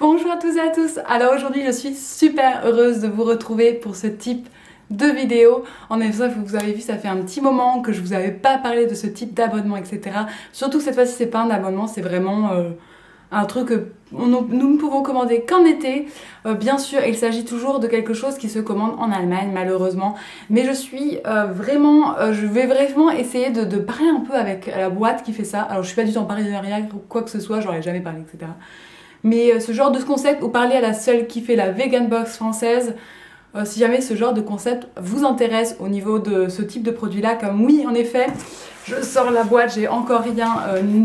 Bonjour à tous et à tous. Alors aujourd'hui je suis super heureuse de vous retrouver pour ce type de vidéo. En effet, vous avez vu, ça fait un petit moment que je vous avais pas parlé de ce type d'abonnement, etc. Surtout que cette fois-ci c'est pas un abonnement, c'est vraiment un truc que nous ne pouvons commander qu'en été. Bien sûr, il s'agit toujours de quelque chose qui se commande en Allemagne, malheureusement. Mais je vais vraiment essayer de parler un peu avec la boîte qui fait ça. Alors je suis pas du tout en partenariat ou quoi que ce soit, j'aurais jamais parlé, etc. Mais ce genre de concept, ou parler à la seule qui fait la vegan box française, si jamais ce genre de concept vous intéresse au niveau de ce type de produit-là, comme oui, en effet, je sors la boîte, j'ai encore rien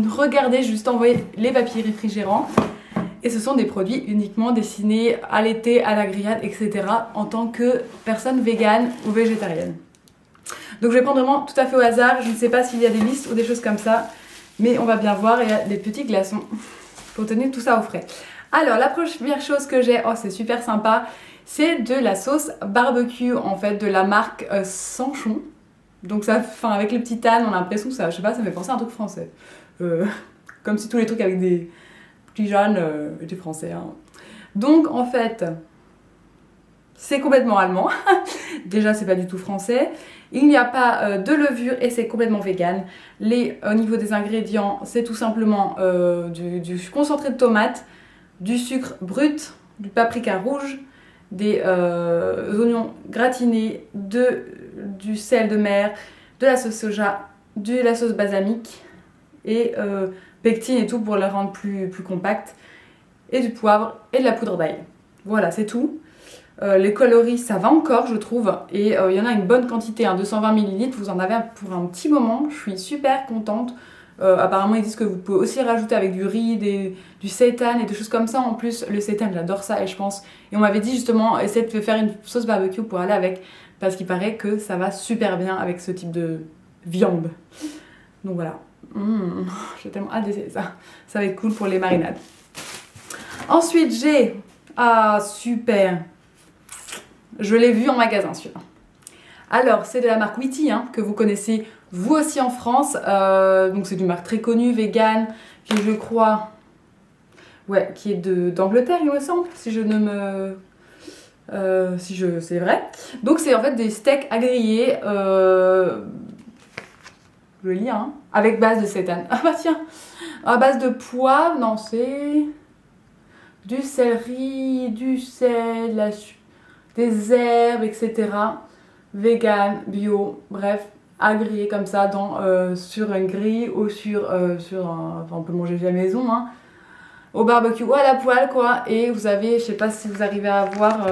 regardé, juste envoyé les papiers réfrigérants. Et ce sont des produits uniquement destinés à l'été, à la grillade, etc. en tant que personne végane ou végétarienne. Donc je vais prendre vraiment tout à fait au hasard, je ne sais pas s'il y a des listes ou des choses comme ça, mais on va bien voir, il y a des petits glaçons pour tenir tout ça au frais. Alors la première chose que j'ai, oh c'est super sympa, c'est de la sauce barbecue en fait de la marque Sanchon. Donc ça, enfin avec les petits ânes, on a l'impression que ça, je sais pas, ça me fait penser à un truc français. Comme si tous les trucs avec des petits jeunes étaient français. Hein. Donc en fait, c'est complètement allemand. Déjà c'est pas du tout français. Il n'y a pas de levure et c'est complètement vegan. Au niveau des ingrédients, c'est tout simplement du concentré de tomate, du sucre brut, du paprika rouge, des oignons gratinés, du sel de mer, de la sauce soja, de la sauce balsamique et pectine et tout pour la rendre plus compacte, et du poivre et de la poudre d'ail. Voilà, c'est tout. Les calories, ça va encore, je trouve, et il y en a une bonne quantité, 220 ml, vous en avez pour un petit moment, je suis super contente. Apparemment, ils disent que vous pouvez aussi rajouter avec du riz, du seitan et des choses comme ça. En plus, le seitan, j'adore ça, et je pense. Et on m'avait dit justement, essayer de faire une sauce barbecue pour aller avec, parce qu'il paraît que ça va super bien avec ce type de viande. Donc voilà. J'ai tellement hâte d'essayer ça. Ça va être cool pour les marinades. Ensuite, j'ai... Ah, super! Je l'ai vu en magasin, celui-là. Alors, c'est de la marque Witty, hein, que vous connaissez vous aussi en France. Donc, c'est une marque très connue, vegan, qui je crois... Ouais, qui est d'Angleterre, il me semble, si je ne me... c'est vrai. Donc, c'est en fait des steaks à griller... Je lis, hein, avec base de seitan. Ah bah tiens, à base de poivre, non, c'est... Du céleri, du sel, des herbes, etc. Vegan, bio, bref, à griller comme ça sur un grill ou enfin, on peut manger à la maison, hein, au barbecue ou à la poêle, quoi. Et vous avez, je sais pas si vous arrivez à voir,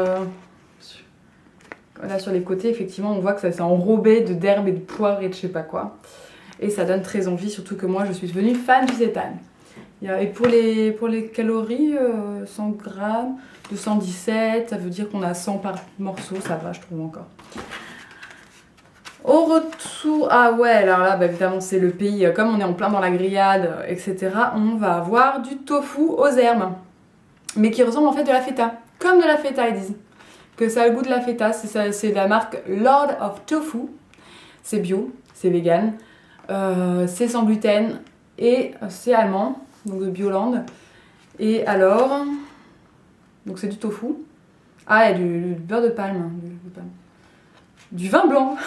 là sur les côtés, effectivement, on voit que ça s'est enrobé d'herbes et de poivre et de je sais pas quoi. Et ça donne très envie, surtout que moi je suis devenue fan du seitan. Et pour les calories, 100 grammes, 217, ça veut dire qu'on a 100 par morceau, ça va, je trouve encore. Au retour, ah ouais, alors là, bah, évidemment, c'est le pays, comme on est en plein dans la grillade, etc., on va avoir du tofu aux herbes, mais qui ressemble en fait de la feta, comme de la feta, ils disent. Que ça a le goût de la feta, c'est de la marque Lord of Tofu, c'est bio, c'est vegan, c'est sans gluten, et c'est allemand. Donc de Bioland. Et alors, donc c'est du tofu. Ah, et du beurre de palme. Du vin blanc.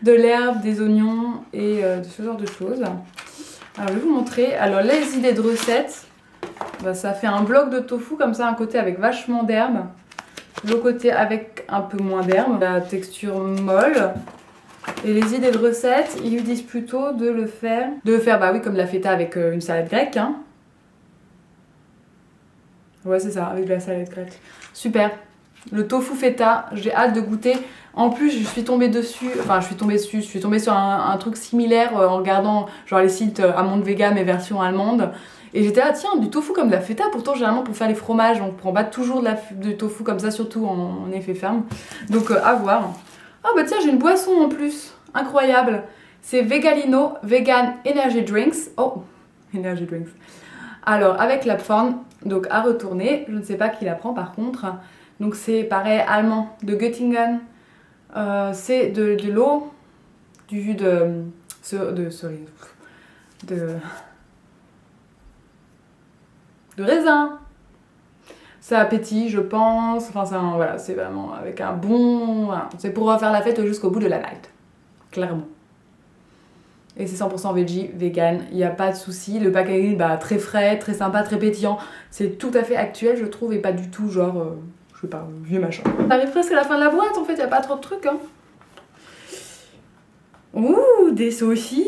De l'herbe, des oignons et de ce genre de choses. Alors je vais vous montrer. Alors les idées de recettes. Bah, ça fait un bloc de tofu comme ça, un côté avec vachement d'herbe. L'autre côté avec un peu moins d'herbe. La texture molle. Et les idées de recettes, ils disent plutôt de faire, bah oui, comme la feta avec une salade grecque. Hein. Ouais, c'est ça, avec de la salade grecque. Super. Le tofu feta, j'ai hâte de goûter. En plus, je suis tombée sur un truc similaire en regardant genre les sites amandes vegan mais version allemande. Et j'étais là, tiens, du tofu comme de la feta. Pourtant, généralement, pour faire les fromages, on prend pas toujours du tofu comme ça, surtout en effet ferme. Donc, à voir. Ah bah tiens, j'ai une boisson en plus, incroyable. C'est Vegalino Vegan Energy Drinks. Oh, Energy Drinks. Alors, avec la forme, donc à retourner, je ne sais pas qui la prend par contre. Donc c'est pareil, allemand, de Göttingen. C'est de l'eau, du jus de raisin. Ça pétille, je pense. Enfin, voilà, c'est vraiment avec un bon... Voilà. C'est pour faire la fête jusqu'au bout de la night. Clairement. Et c'est 100% veggie, vegan, il n'y a pas de souci. Le packaging, bah, très frais, très sympa, très pétillant. C'est tout à fait actuel, je trouve, et pas du tout genre, je sais pas, vieux machin. On arrive presque à la fin de la boîte, en fait, il n'y a pas trop de trucs, hein. Ouh, des saucisses.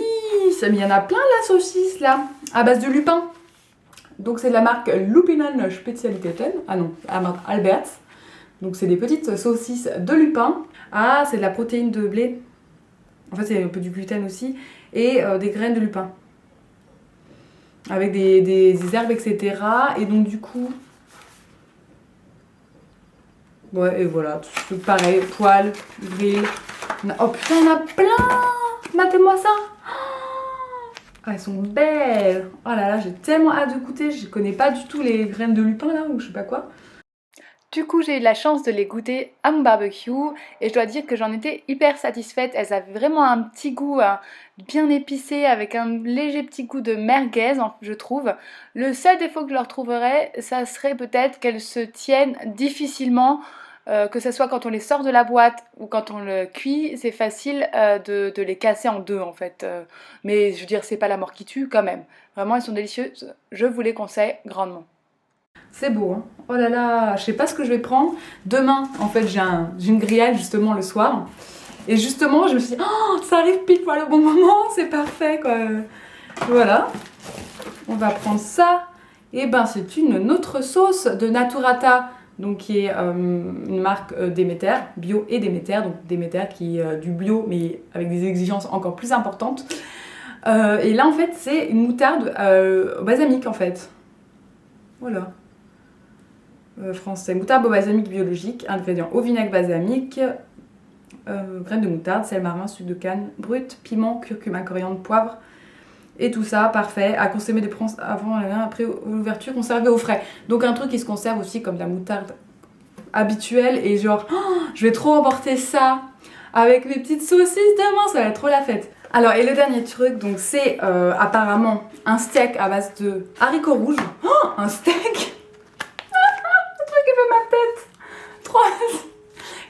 Mais il y en a plein, la saucisse, là, à base de lupin. Donc c'est de la marque Lupinen Spezialitäten. Ah non, la marque Alberts. Donc c'est des petites saucisses de lupin. Ah, c'est de la protéine de blé. En fait, c'est un peu du gluten aussi. Et des graines de lupin. Avec des herbes, etc. Et donc du coup... Ouais, et voilà, tout pareil, poêle, grill. Oh putain, il y en a plein! Matez-moi ça! Ah, elles sont belles! Oh là là, j'ai tellement hâte de goûter. Je connais pas du tout les graines de lupin là, ou je sais pas quoi. Du coup, j'ai eu la chance de les goûter à mon barbecue et je dois dire que j'en étais hyper satisfaite. Elles avaient vraiment un petit goût bien épicé avec un léger petit goût de merguez, je trouve. Le seul défaut que je leur trouverais, ça serait peut-être qu'elles se tiennent difficilement, que ce soit quand on les sort de la boîte ou quand on le cuit, c'est facile de les casser en deux en fait. Mais je veux dire, c'est pas la mort qui tue quand même. Vraiment, elles sont délicieuses. Je vous les conseille grandement. C'est beau, hein. Oh là là, je sais pas ce que je vais prendre. Demain, en fait, j'ai une grillade justement le soir. Et justement, je me suis dit, oh, ça arrive pile poil au bon moment, c'est parfait quoi. Voilà. On va prendre ça. Et ben, c'est une autre sauce de Naturata, donc qui est une marque Déméter, bio et Déméter. Donc Déméter qui est du bio, mais avec des exigences encore plus importantes. Et là, en fait, c'est une moutarde balsamique en fait. Voilà. Français, moutarde balsamique biologique, ingrédients au vinaigre balsamique, graines de moutarde, sel marin, sucre de canne, brut, piment, curcuma, coriandre, poivre, et tout ça, parfait, à consommer avant, après l'ouverture, conservé au frais. Donc un truc qui se conserve aussi comme la moutarde habituelle, et genre, oh, je vais trop emporter ça avec mes petites saucisses demain, ça va être trop la fête. Alors, et le dernier truc, donc c'est apparemment un steak à base de haricots rouges. Oh, un steak! Il fait ma tête.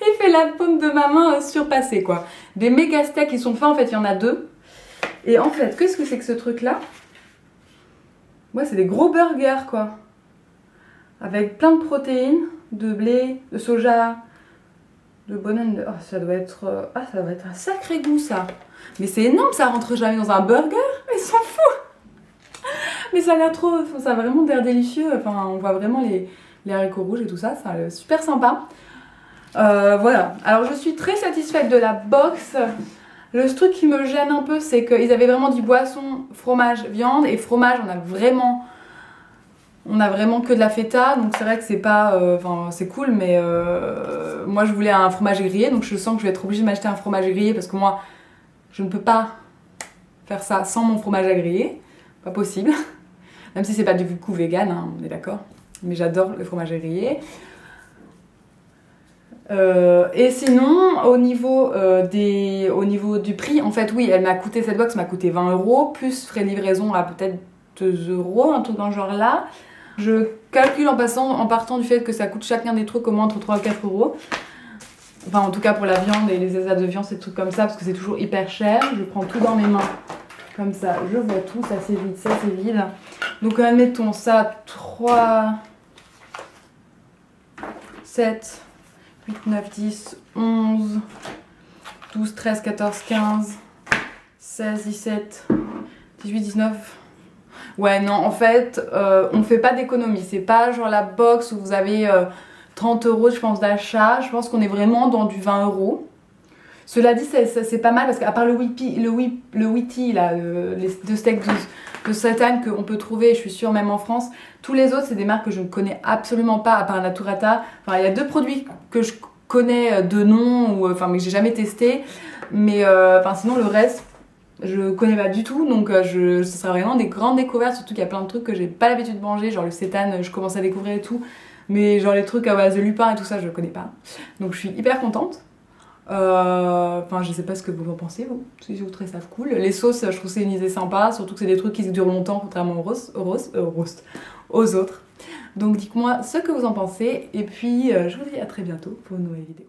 Il fait la paume de ma main surpassée quoi. Des méga steaks qui sont faits, en fait il y en a deux. Et en fait, qu'est-ce que c'est que ce truc là? Ouais, c'est des gros burgers quoi. Avec plein de protéines, de blé, de soja, de bonne... Oh, ça doit être... Ah, ça doit être un sacré goût ça. Mais c'est énorme, ça rentre jamais dans un burger. Ils sont fous. Mais ça a l'air trop... Ça a vraiment l'air délicieux. Enfin, on voit vraiment les haricots rouges et tout ça, ça a l'air super sympa. Voilà, alors je suis très satisfaite de la box. Le truc qui me gêne un peu, c'est qu'ils avaient vraiment dit boisson, fromage, viande. Et fromage, on a vraiment que de la feta. Donc c'est vrai que c'est pas... Enfin, c'est cool, mais moi je voulais un fromage grillé. Donc je sens que je vais être obligée de m'acheter un fromage grillé parce que moi, je ne peux pas faire ça sans mon fromage à griller. Pas possible. Même si c'est pas du coup vegan, hein, on est d'accord. Mais j'adore le fromage grillé. Et sinon, au niveau du prix, en fait, oui, cette box m'a coûté 20 €, plus frais de livraison à peut-être 2 €, un truc dans ce genre-là. Je calcule en partant du fait que ça coûte chacun des trucs au moins entre 3 et 4 €. Enfin, en tout cas pour la viande et les assiettes de viande, c'est tout comme ça, parce que c'est toujours hyper cher. Je prends tout dans mes mains, comme ça, je vois tout, ça c'est vide, ça c'est vide. Donc admettons ça, 3, 7... 8, 9, 10, 11, 12, 13, 14, 15, 16, 17, 18, 19. Ouais, non, en fait, on fait pas d'économie. C'est pas genre la box où vous avez 30 € je pense d'achat. Je pense qu'on est vraiment dans du 20 €. Cela dit, c'est pas mal parce qu'à part le Wheatie, là, les deux steaks de seitan qu'on peut trouver, je suis sûre, même en France, tous les autres, c'est des marques que je ne connais absolument pas, à part Naturata. Enfin, il y a deux produits que je connais de nom, mais que j'ai jamais testé. Mais sinon, le reste, je connais pas du tout. Donc, ce sera vraiment des grandes découvertes. Surtout qu'il y a plein de trucs que j'ai pas l'habitude de manger. Genre le seitan, je commence à découvrir et tout. Mais genre les trucs à base de lupin et tout ça, je connais pas. Donc, je suis hyper contente. Je sais pas ce que vous en pensez, vous. Si vous trouvez ça cool. Les sauces, je trouve c'est une idée sympa, surtout que c'est des trucs qui durent longtemps, contrairement aux autres. Donc dites-moi ce que vous en pensez et puis je vous dis à très bientôt pour une nouvelle vidéo.